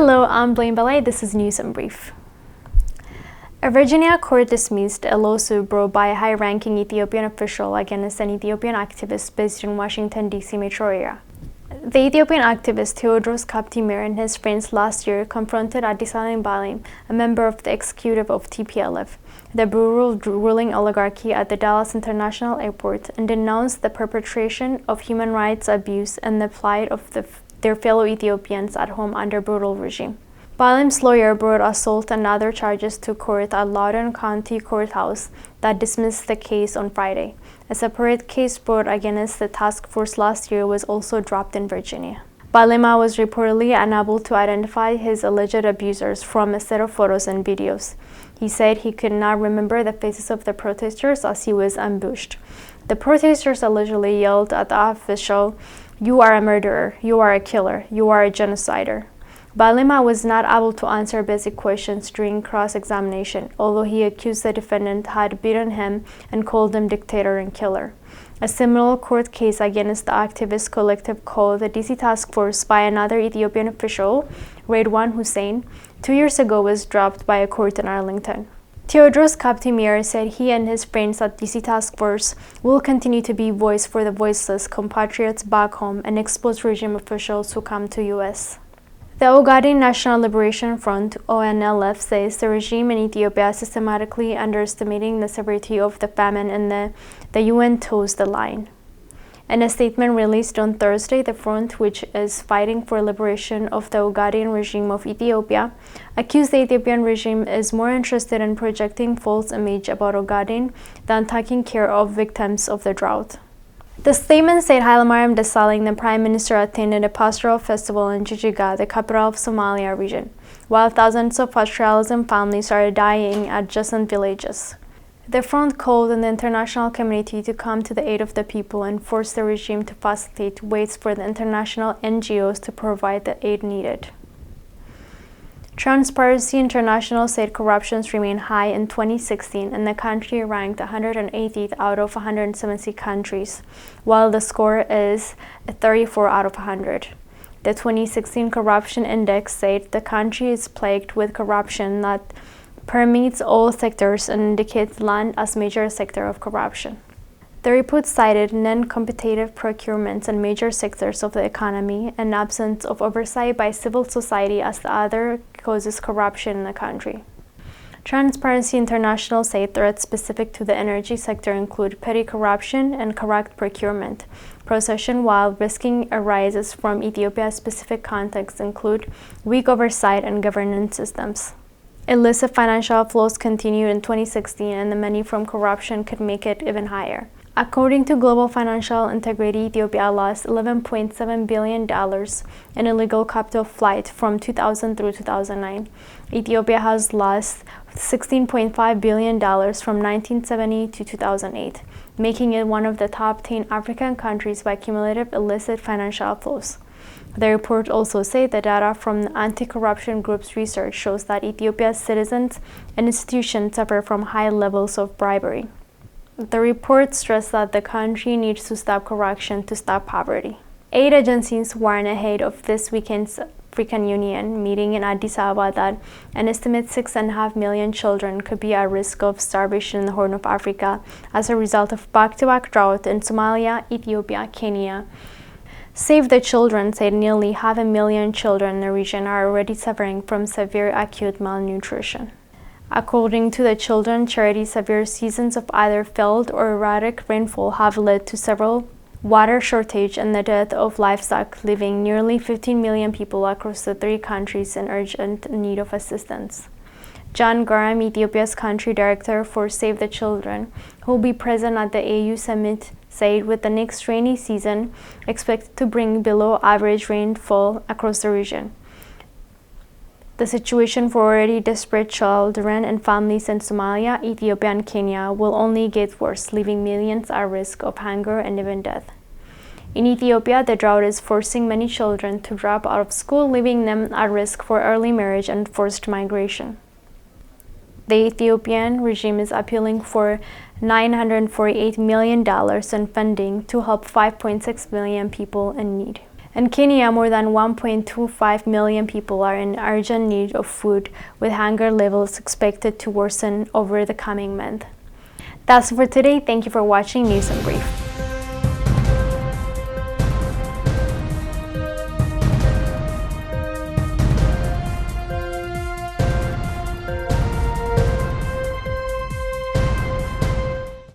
Hello, I'm Blaine Ballet. This is News in Brief. A Virginia court dismissed a lawsuit brought by a high-ranking Ethiopian official against an Ethiopian activist based in Washington, D.C. metro area. The Ethiopian activist Theodros Kaptimir and his friends last year confronted Addis Balim, a member of the executive of TPLF, the brutal ruling oligarchy at the Dallas International Airport, and denounced the perpetration of human rights abuse and the plight of their fellow Ethiopians at home under brutal regime. Balim's lawyer brought assault and other charges to court at Loudoun County Courthouse that dismissed the case on Friday. A separate case brought against the task force last year was also dropped in Virginia. Balima was reportedly unable to identify his alleged abusers from a set of photos and videos. He said he could not remember the faces of the protesters as he was ambushed. The protesters allegedly yelled at the official, "You are a murderer, you are a killer, you are a genocider." Balima was not able to answer basic questions during cross-examination, although he accused the defendant had beaten him and called him dictator and killer. A similar court case against the activist collective called the DC Task Force by another Ethiopian official, Redwan Hussein, 2 years ago was dropped by a court in Arlington. Theodros Kaptimir said he and his friends at DC Task Force will continue to be voice for the voiceless compatriots back home and expose regime officials who come to U.S. The Ogaden National Liberation Front, ONLF, says the regime in Ethiopia is systematically underestimating the severity of the famine and the UN toes the line. In a statement released on Thursday, the front, which is fighting for liberation of the Ogaden regime of Ethiopia, accused the Ethiopian regime is more interested in projecting false image about Ogaden than taking care of victims of the drought. The statement said Hailemariam Desalegn, the Prime Minister, attended a pastoral festival in Jijjiga, the capital of Somalia region, while thousands of pastoralism families are dying at adjacent villages. The front called on the international community to come to the aid of the people and forced the regime to facilitate ways for the international NGOs to provide the aid needed. Transparency International said corruptions remained high in 2016 and the country ranked 180th out of 170 countries, while the score is 34 out of 100. The 2016 Corruption Index said the country is plagued with corruption that permeates all sectors and indicates land as major sector of corruption. The report cited non-competitive procurements in major sectors of the economy and absence of oversight by civil society as the other causes corruption in the country. Transparency International said threats specific to the energy sector include petty corruption and corrupt procurement procession, while risking arises from Ethiopia's specific contexts include weak oversight and governance systems. Illicit financial flows continued in 2016 and the money from corruption could make it even higher. According to Global Financial Integrity, Ethiopia lost $11.7 billion in illegal capital flight from 2000 through 2009. Ethiopia has lost $16.5 billion from 1970 to 2008, making it one of the top 10 African countries by cumulative illicit financial flows. The report also said the data from the anti-corruption group's research shows that Ethiopia's citizens and institutions suffer from high levels of bribery. The report stressed that the country needs to stop corruption to stop poverty. Aid agencies warn ahead of this weekend's African Union meeting in Addis Ababa that an estimated 6.5 million children could be at risk of starvation in the Horn of Africa as a result of back-to-back drought in Somalia, Ethiopia, Kenya. Save the Children said nearly 500,000 children in the region are already suffering from severe acute malnutrition. According to the children charity, severe seasons of either failed or erratic rainfall have led to several water shortage and the death of livestock, leaving nearly 15 million people across the three countries in urgent need of assistance. John Graham, Ethiopia's country director for Save the Children, who will be present at the AU summit, said with the next rainy season expected to bring below average rainfall across the region, the situation for already desperate children and families in Somalia, Ethiopia, and Kenya will only get worse, leaving millions at risk of hunger and even death. In Ethiopia, the drought is forcing many children to drop out of school, leaving them at risk for early marriage and forced migration. The Ethiopian regime is appealing for $948 million in funding to help 5.6 million people in need. In Kenya, more than 1.25 million people are in urgent need of food, with hunger levels expected to worsen over the coming month. That's for today. Thank you for watching News in Brief.